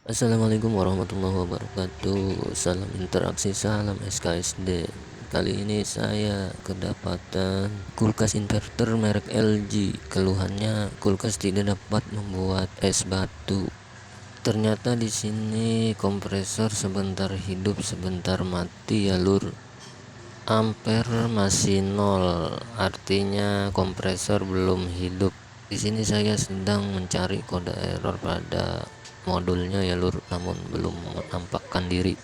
Assalamualaikum warahmatullahi wabarakatuh. Salam interaksi, salam SKSD. Kali ini saya kedapatan kulkas inverter merek LG. Keluhannya kulkas tidak dapat membuat es batu. Ternyata di sini kompresor sebentar hidup sebentar mati ya lur. Ampere masih nol, artinya kompresor belum hidup. Di sini saya sedang mencari kode error pada modulnya ya lur, namun belum menampakkan diri.